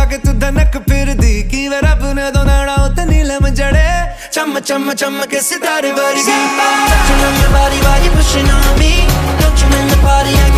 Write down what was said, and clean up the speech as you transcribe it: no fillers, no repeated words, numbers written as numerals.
के तू धनक फिर दी की वे रब ने दो नाड़ा उते नीलम जड़े चम चम चम के सितारे वर्गी Touching on your body while you're pushing on me Don't you in the party